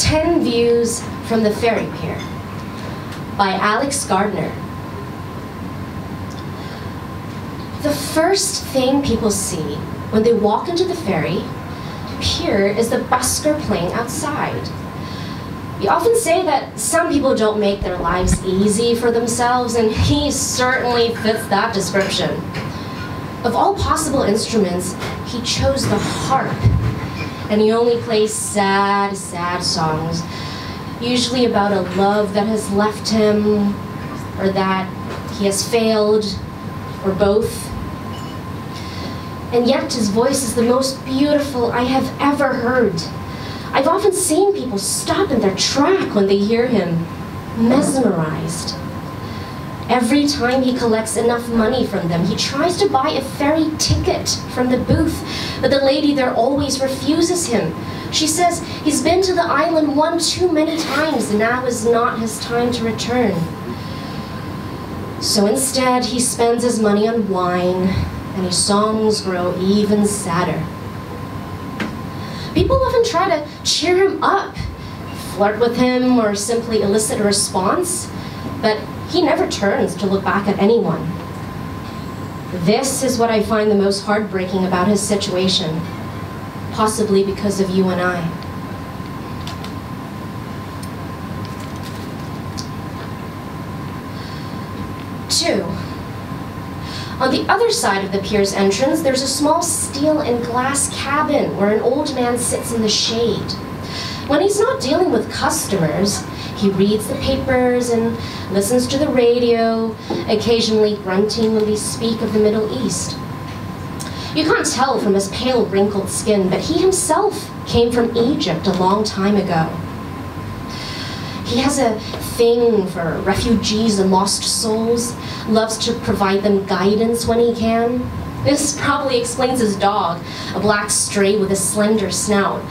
10 Views from the Ferry Pier by Alex Gardner. The first thing people see when they walk into the ferry pier is the busker playing outside. We often say that some people don't make their lives easy for themselves, and he certainly fits that description. Of all possible instruments, he chose the harp, and he only plays sad, sad songs, usually about a love that has left him, or that he has failed, or both. And yet his voice is the most beautiful I have ever heard. I've often seen people stop in their track when they hear him, mesmerized. Every time he collects enough money from them, he tries to buy a ferry ticket from the booth, but the lady there always refuses him. She says he's been to the island one too many times, and now is not his time to return. So instead, he spends his money on wine, and his songs grow even sadder. People often try to cheer him up, flirt with him, or simply elicit a response, but he never turns to look back at anyone. This is what I find the most heartbreaking about his situation, possibly because of you and I. Two. On the other side of the pier's entrance, there's a small steel and glass cabin where an old man sits in the shade. When he's not dealing with customers, he reads the papers and listens to the radio, occasionally grunting when they speak of the Middle East. You can't tell from his pale, wrinkled skin, but he himself came from Egypt a long time ago. He has a thing for refugees and lost souls, loves to provide them guidance when he can. This probably explains his dog, a black stray with a slender snout,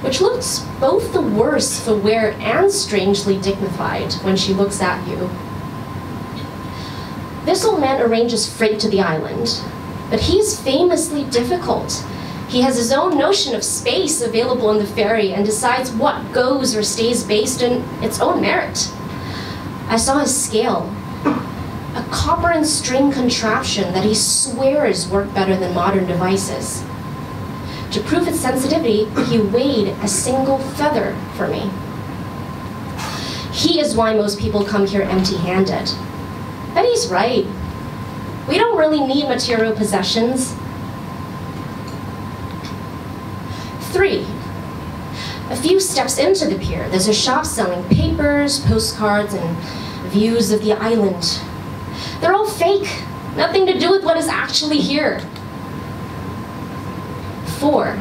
which looks both the worse for wear and strangely dignified when she looks at you. This old man arranges freight to the island, but he's famously difficult. He has his own notion of space available on the ferry and decides what goes or stays based on its own merit. I saw his scale, a copper and string contraption that he swears work better than modern devices. To prove its sensitivity, he weighed a single feather for me. He is why most people come here empty-handed. But he's right. We don't really need material possessions. 3. A few steps into the pier, there's a shop selling papers, postcards, and views of the island. They're all fake, nothing to do with what is actually here. 4.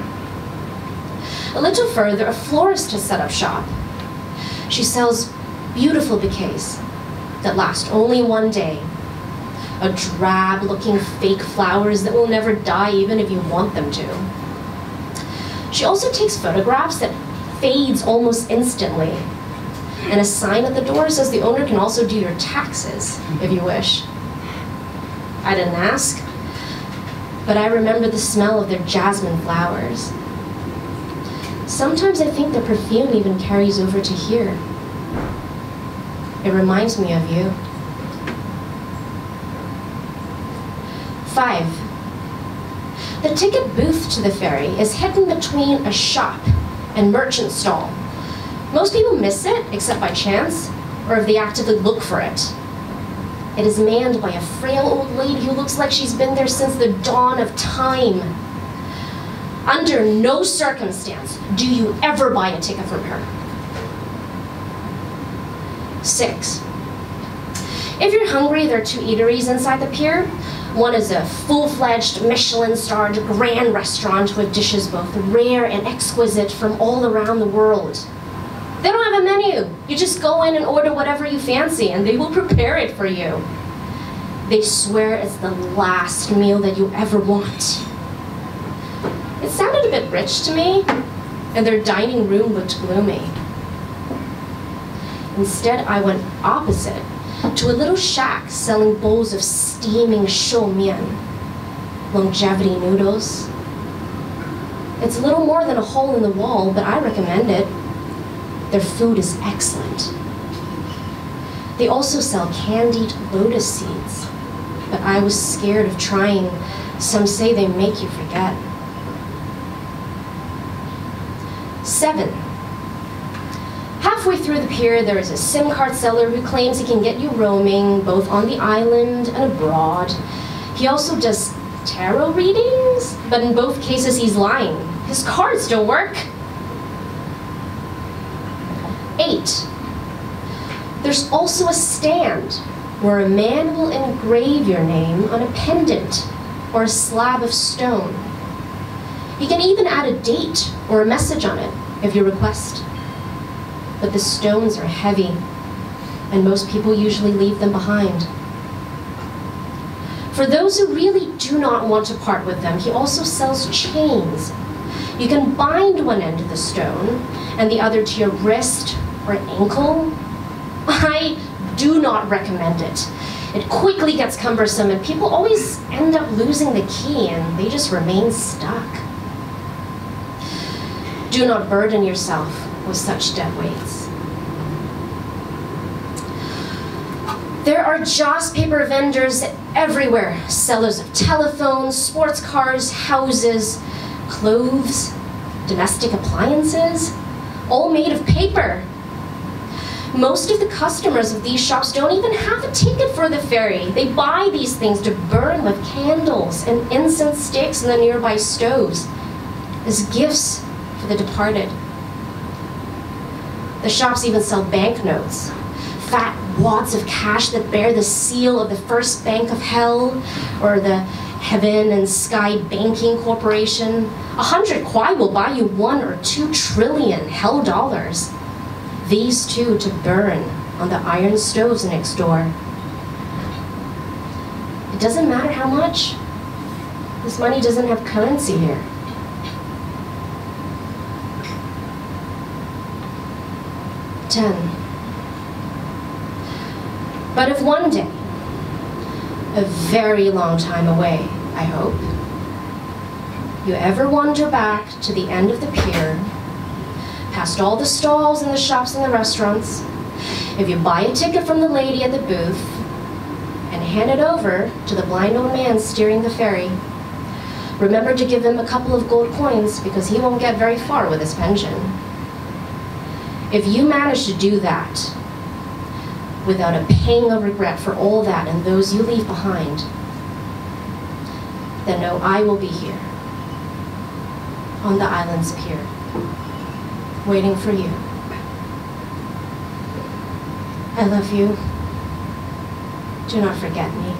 A little further, a florist has set up shop. She sells beautiful bouquets that last only one day. A drab-looking fake flowers that will never die even if you want them to. She also takes photographs that fades almost instantly. And a sign at the door says the owner can also do your taxes, if you wish. I didn't ask, but I remember the smell of their jasmine flowers. Sometimes I think the perfume even carries over to here. It reminds me of you. 5. The ticket booth to the ferry is hidden between a shop and merchant stall. Most people miss it, except by chance, or if they actively look for it. It is manned by a frail old lady who looks like she's been there since the dawn of time. Under no circumstance do you ever buy a ticket from her. 6. If you're hungry, there are 2 eateries inside the pier. One is a full-fledged Michelin-starred grand restaurant with dishes both rare and exquisite from all around the world. They don't have a menu. You just go in and order whatever you fancy, and they will prepare it for you. They swear it's the last meal that you ever want. It sounded a bit rich to me, and their dining room looked gloomy. Instead, I went opposite to a little shack selling bowls of steaming shou mian, longevity noodles. It's a little more than a hole in the wall, but I recommend it. Their food is excellent. They also sell candied lotus seeds, but I was scared of trying. Some say they make you forget. 7. Halfway through the pier, there is a SIM card seller who claims he can get you roaming, both on the island and abroad. He also does tarot readings, but in both cases he's lying. His cards don't work. 8. There's also a stand where a man will engrave your name on a pendant or a slab of stone. You can even add a date or a message on it if you request. But the stones are heavy, and most people usually leave them behind. For those who really do not want to part with them, he also sells chains. You can bind one end to the stone and the other to your wrist or ankle. I do not recommend it. It quickly gets cumbersome, and people always end up losing the key and they just remain stuck. Do not burden yourself with such dead weights. There are joss paper vendors everywhere, sellers of telephones, sports cars, houses, clothes, domestic appliances, all made of paper. Most of the customers of these shops don't even have a ticket for the ferry. They buy these things to burn with candles and incense sticks in the nearby stoves as gifts for the departed. The shops even sell banknotes, fat wads of cash that bear the seal of the First Bank of Hell or the Heaven and Sky Banking Corporation. 100 kwai will buy you 1 or 2 trillion hell dollars. These too to burn on the iron stoves next door. It doesn't matter how much. This money doesn't have currency here. 10. But if one day, a very long time away, I hope, you ever wander back to the end of the pier, past all the stalls and the shops and the restaurants, if you buy a ticket from the lady at the booth and hand it over to the blind old man steering the ferry, remember to give him a couple of gold coins because he won't get very far with his pension. If you manage to do that without a pang of regret for all that and those you leave behind, then know I will be here on the island's pier, waiting for you. I love you. Do not forget me.